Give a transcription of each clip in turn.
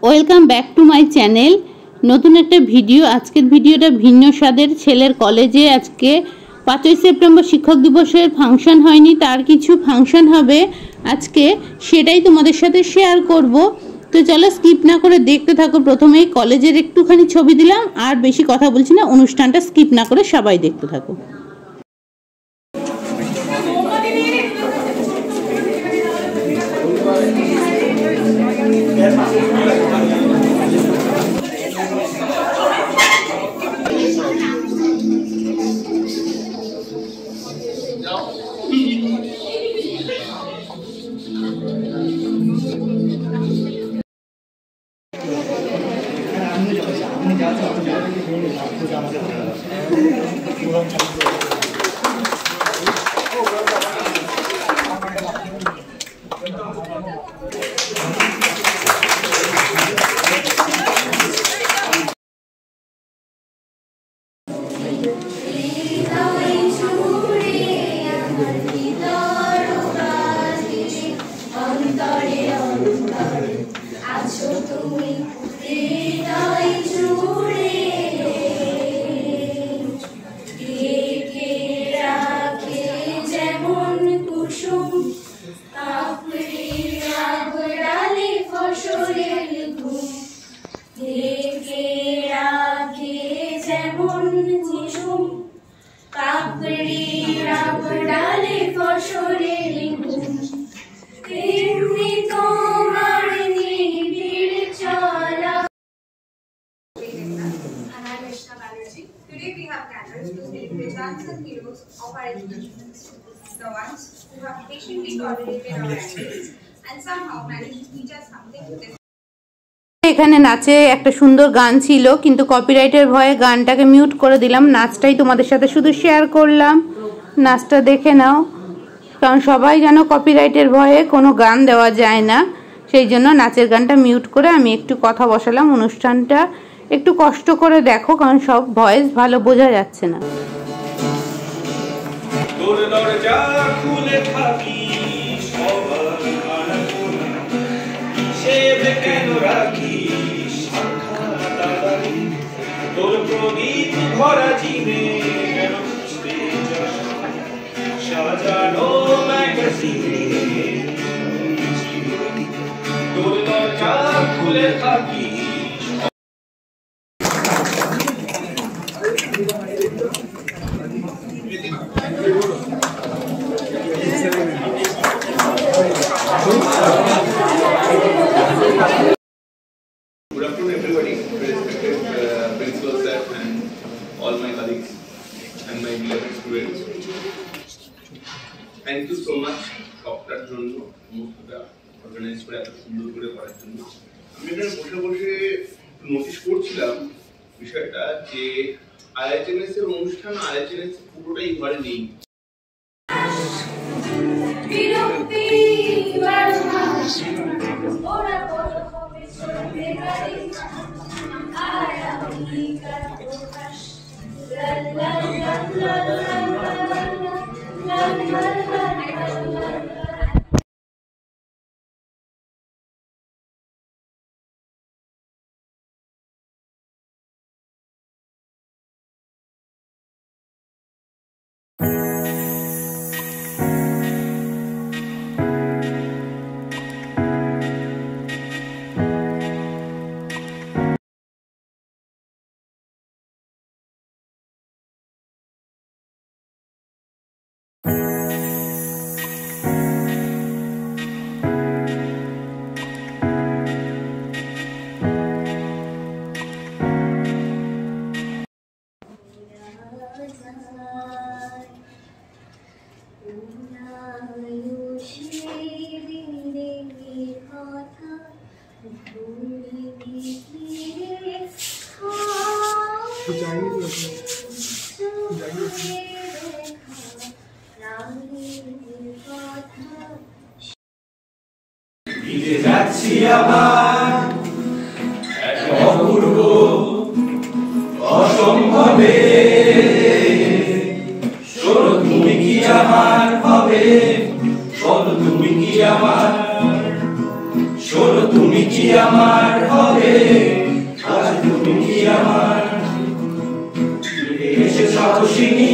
Welcome back to my channel. নতুন একটা video. আজকের ভিডিওটা ভিন্ন স্বাদের। ছেলের কলেজে আজকে 5ই সেপ্টেম্বর শিক্ষক দিবসের ফাংশন হয়নি, তার কিছু ফাংশন হবে আজকে, সেটাই তোমাদের সাথে শেয়ার করব। তো চলো স্কিপ না করে দেখতে থাকো। প্রথমেই কলেজের একটুখানি ছবি দিলাম, আর বেশি কথা বলছি না, অনুষ্ঠানটা স্কিপ না করে সবাই দেখতে থাকো। Today we have gathered to celebrate the unsung heroes of our education, the ones who have patiently tolerated our actions and somehow managed to teach us something to this. এখানে নাচে একটা সুন্দর গান ছিল, কিন্তু কপিরাইটের ভয়ে গানটাকে মিউট করে দিলাম। নাচটাই তোমাদের সাথে শুধু শেয়ার করলাম, নাচটা দেখে নাও। কারণ সবাই জানো কপিরাইটের ভয়ে কোনো গান দেওয়া যায় না, সেই জন্য নাচের গানটা মিউট করে আমি একটু কথা বসালাম। অনুষ্ঠানটা একটু কষ্ট করে দেখো, কারণ সব ভয়েস ভালো বোঝা যাচ্ছে না। Good afternoon, everybody, respected principal sir and all my colleagues and my beloved students. Thank you so much, Dr. Jonno, সমস্তটা অর্গানাইজ করে এত সুন্দর করে করার জন্য। আমি এখানে বসে বসে নোটিস করছিলাম বিষয়টা যে আইএচএমএস এর অনুষ্ঠান, আইএচএমএস পুরোটাই ঘরে নেই। যাচ্ছি আবার এক অপূর্ব অসম্ভবে, শোনো তুমি কি আমার হবে, শোনো তুমি কি আমার, শোনো তুমি কি আমার হবে, আজ তুমি কি আমার? এসে সাহসিনী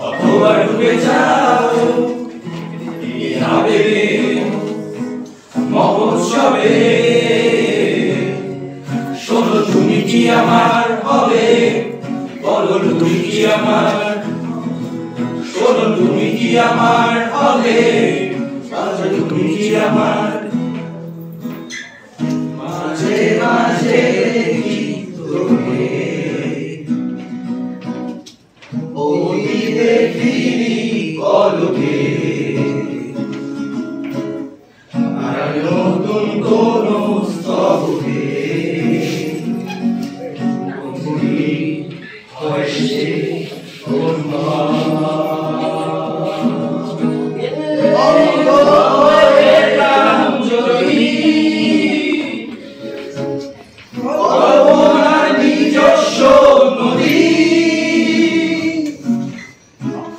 অথবা ডুবে যাও এই আবেগে মহোৎসবে। শোনো তুমি কি আমার হবে, বলো তুমি কি আমার? শোনো তুমি কি আমার হবে, আজ তুমি কি আমার? মাঝে মাঝে দেখি তোকে, অতীতে ফিরি পলকে, আর নতুন কোন স্তবকে হয় সে নিজস্ব নদী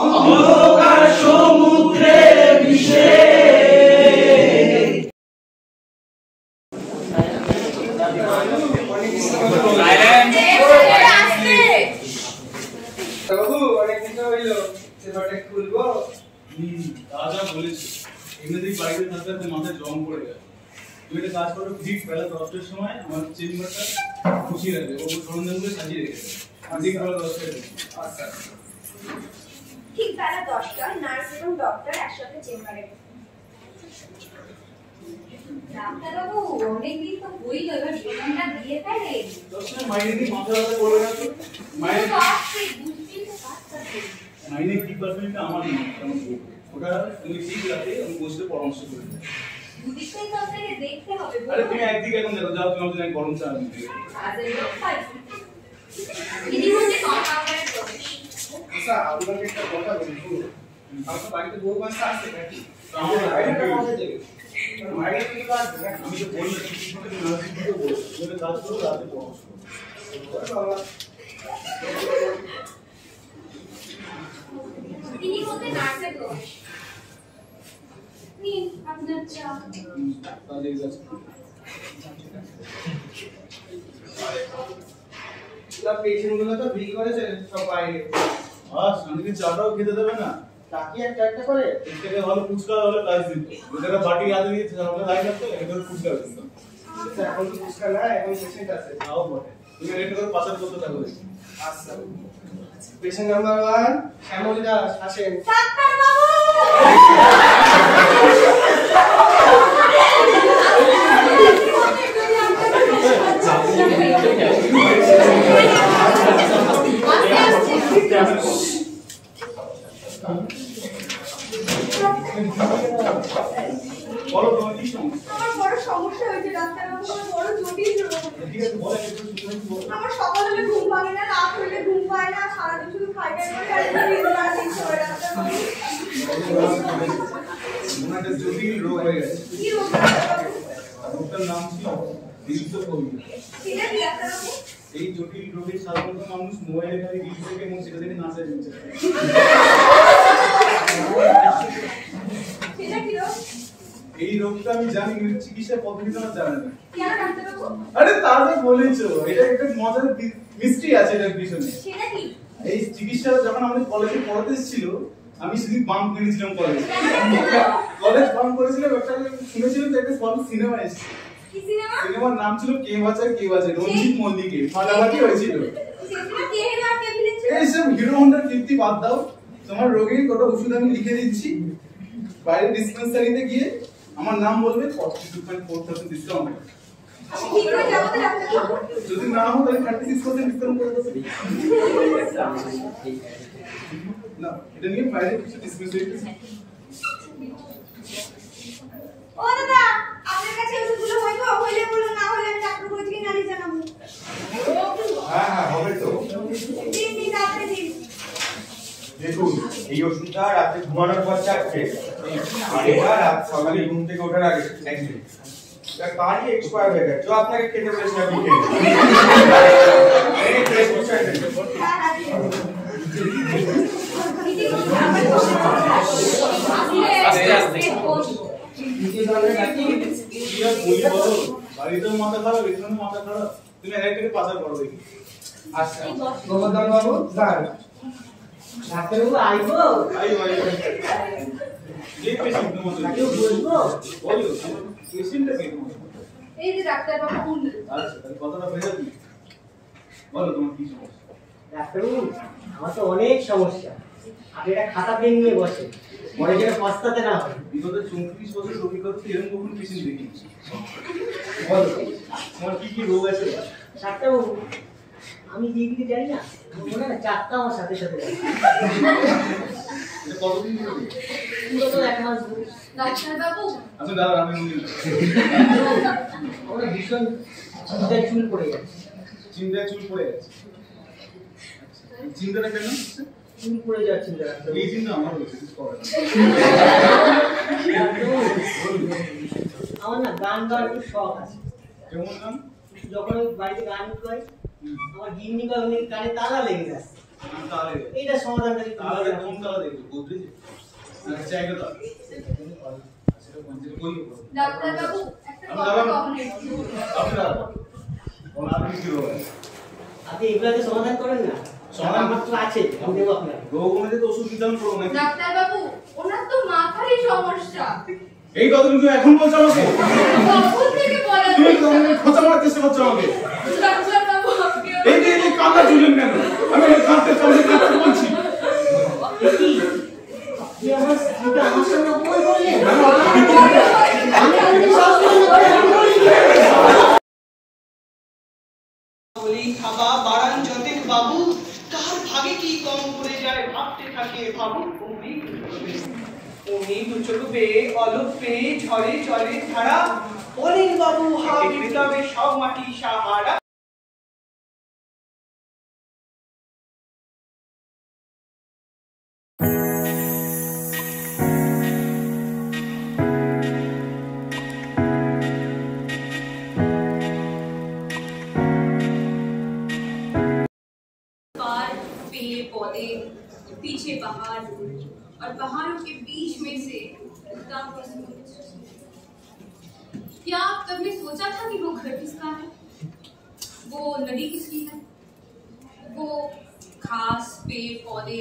অন্ধকার সমুদ্রে মিশে। বাবু অনেকদিন তো হইলো, সেবাটা খুলবো। দাদা বলেছি এমনিতেই বাড়িতে থাকতে থাকতে মাথায় জং পড়ে গেছে। তুমি একটা কাজ করো, ঠিক বেলা 10টার সময় আমার চেম্বারটা খুশিয়ে রাখবে, ও সরঞ্জামগুলো সাজিয়ে রেখেছে। ঠিক বেলা 10টায় আচ্ছা ঠিক বেলা 10টায় নার্স এবং ডক্টর একসাথে চেম্বারে। ডাক্তারবাবু অনেকদিন তো হইল, এবার বেতনটা দিয়ে ফেলেন। 10টায় মাইনে দিয়ে মাথা ব্যথা করবে না তো? মাইনে মাইনে কি পারফেক্ট আমার না, কারণ ওটা তুমি ঠিক রাতে আমি বসে পরামর্শ করে দেবো। দুদিকটাই তো আপনাকে দেখতে হবে। আরে তুমি একদিকে এখন দেখো, যাও তুমি আমাদের গরম চা দিতে। ইনি হচ্ছে কম্পাউন্ডারের প্রবেশ। আচ্ছা, আপনাকে একটা কথা বলি, আপনার বাড়িতে বউ বাচ্চা আছে নাকি? আমার বাইরেটা কোথা থেকে? বাইরে থেকে তো আসবে না? আমি তো বলি তুমি নার্সিং দিতে বলো, তুমি কাজ করো, রাতে পরামর্শ করো। বাবা, ইনি হচ্ছে নার্সের প্রবেশ। নিন আপনার চা। তাহলে এই যাচ্ছে। সব পেশেন্টগুলো তো বিল করেছে সব বাইরে। আর শান্তিতে চাটাও খেতে দেবে না? টাকি একটা একটা করে। এর থেকে ভালো ফুচকা হলে কাজ দিত। ওটাকে বাটি হাতে দিয়ে সামনে লাইন রাখতো, এটা ফুচকা দিত। আচ্ছা, এখন তো ফুচকা না, এখন পেশেন্ট আছে। তাও বটে। তুমি রেট করে পাচার করতে থাকো দেখি। আচ্ছা, পেশেন্ট নাম্বার 1 শ্যামলী দাস আসেন। ডাক্তারবাবু! বলো তোমার কি সমস্যা? আমার বড় সমস্যা হয়েছে ডাক্তারবাবু, আমার বড় জটিল রোগ। ঠিক আছে, বলো একটু শুনে বলো। আমার সকাল হলে ঘুম ভাঙে না, রাত হলে ঘুম পায় না, সারাদিন শুধু খাই খাই করে আর ডাক্তারবাবু। তোমার একটা জটিল রোগ হয়ে গেছে। কি রোগ ডাক্তারবাবু? রোগটার নাম ছিল রিলসোফোবিয়া। সেটা কি ডাক্তারবাবু? এই জটিল রোগের সাধারণত মানুষ মোবাইলে খালি রিলস দেখে এবং সেটা দেখে নাচে দিচ্ছে। সেটা কি রোগ? এই রোগটা আমি জানি, কিন্তু চিকিৎসার পদ্ধতি আমার জানা নেই। কেন ডাক্তারবাবু? আরে তাহলে বলেছো, এটা একটা মজার মিস্ট্রি আছে এটার পিছনে। সেটা কি? এই চিকিৎসা যখন আমাদের কলেজে পড়াতে এসেছিল, আমি সেদিন বাঙ্ক মেরেছিলাম কলেজে। কলেজ বাঙ্ক করেছিলাম, একটা শুনেছিলাম যে একটা ফল সিনেমা এসেছে। কি সিনেমা? সিনেমার নাম ছিল কে বাঁচায় কে বাঁচায়, রঞ্জিত মল্লিকের ফাটাফাটি হয়েছিল। সেটা কে হেরে আপনি ভিলেন? এইসব হিরো হন্ডার কীর্তি বাদ দাও, তোমার রোগীর কত ওষুধ আমি লিখে দিচ্ছি, বাইরে ডিসপেন্সারিতে গিয়ে আমার নাম বলবে, 42.4% ডিসকাউন্ট। ঠিক করে যাবো তো ডাক্তারবাবু? যদি না হয় তাহলে 36% ডিসকাউন্ট করে দেবো। না, এটা নিয়ে বাইরে কিছু ডিসপেন্সারিতে। ও দাদা, আপনার কাছে ওষুধগুলো হইবো? হইলে বলুন, না হলে আমি ডাক্তারবাবু থেকে নালিশ জানাবো। হ্যাঁ হ্যাঁ হবে তো। দিন দিন তাড়াতাড়ি দিন। দেখুন, এই ওষুধটা রাতে ঘুমানোর পর চারটে, আর এটা রাত সকালে ঘুম থেকে ওঠার আগে একদিন। এটা কালই এক্সপায়ার হয়ে গেছে, তো আপনাকে খেতে বলেছি আপনি খেয়ে নিন। এই প্রেসক্রিপশন হ্যাঁ হ্যাঁ দিন। কি আর বলি বলো, বাড়িতেও মাথা খারাপ, এখানেও মাথা খারাপ, তুমি একটাকে পাচার করো দেখি। আচ্ছা গোবর্ধন বাবু স্যার ডাক্তারবাবু আইবো যে পেশেন্ট তোমাদের কেউ বলবো বলো পেশেন্টটা কে তোমাদের? এই যে ডাক্তারবাবু। আচ্ছা তাহলে কথাটা ভেবে দিই, বলো তোমার কি সমস্যা? ডাক্তারবাবু আমার তো অনেক সমস্যা। আপনি একটা খাতা পেন নিয়ে বসে পরে যেন পস্তাতে না হয়। বিগত 34 বছর অভিজ্ঞতা এরকম কখন পেশেন্ট দেখিনি। বলো তোমার কি কি রোগ আছে? ডাক্তারবাবু আমি যেদিকে যাই না মনে হয় চারটা আমার সাথে সাথে যায়। এটা কতদিন ধরে? পুরো তো 1 মাস ধরে। ডাক্তারবাবু আচ্ছা দাদা আমি উনি আমার ভীষণ চিন্তায় চুল পড়ে যাচ্ছে। চিন্তায় চুল পড়ে গেছে। চিন্তাটা কেন হচ্ছে? চুল পড়ে যাচ্ছে ডাক্তার। এই চিন্তা আমার হচ্ছে, কিছু করার নেই। আমার না গান গাওয়ার একটু শখ আছে। কেমন গান? যখন আমি বাড়িতে গান গাই আমার গিন্নি বা উনি কানে তালা লেগে যাচ্ছে। তাহলে এইটা সমাধানটা কি তাহলে কোন তালা দেখবো? গোদরেজ? না চাইলে তো সেটা পঞ্চায়েত কই করব? ডাক্তারবাবু একটা আমি কথা দাঁড়াবো। কখনো আপনারা ওনার কি রোগ আছে? আপনি এগুলাকে সমাধান করেন না। সমাধান আমার তো আছে, আমি দেবো আপনার। রোগ অনুযায়ী তো ওষুধ বিধান করবো নাকি? ডাক্তারবাবু ওনার তো মাথারই সমস্যা। এই কথাগুলো তুমি এখন বলছো আমাকে? কখন থেকে বলা তুমি তো আমাকে খোঁচা মারার চেষ্টা করছো আমাকে। ডাক্তারবাবু আপনি এই যে এই কান্না চুলেন কেন? আমি কাঁদতে বলছি। কি আপনি আমার স্ত্রীকে আমার সঙ্গে অপমান করলেন? আমি আপনি সব বলি খাবা বাড়ান যতেক বাবু, কার ভাগে কি কম করে যায় ভাবতে থাকে ভাবু। অমনি দু চোখ বেয়ে অলোক পেয়ে ঝরে জলে ধারা, অনিল বাবু হা বিপ্লবে সব মাটি সাহারা। पौधे पीछे पहाड़ और पहाड़ों के बीच में से उगता हुआ सूरज। क्या आप कभी सोचा था कि वो घर किसका है, वो नदी किसकी है, वो घास पेड़ पौधे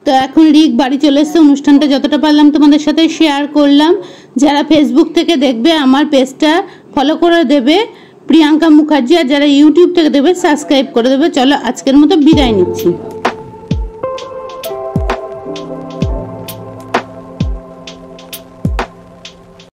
তো এখন রিক বাড়ি চলে এসেছে। অনুষ্ঠানটা যতটা পারলাম তোমাদের সাথে শেয়ার করলাম। যারা ফেসবুক থেকে দেখবে আমার পেজটা ফলো করে দেবে প্রিয়াঙ্কা মুখার্জি, আর যারা ইউটিউব থেকে দেখবে সাবস্ক্রাইব করে দেবে। চলো আজকের মতো বিদায় নিচ্ছি।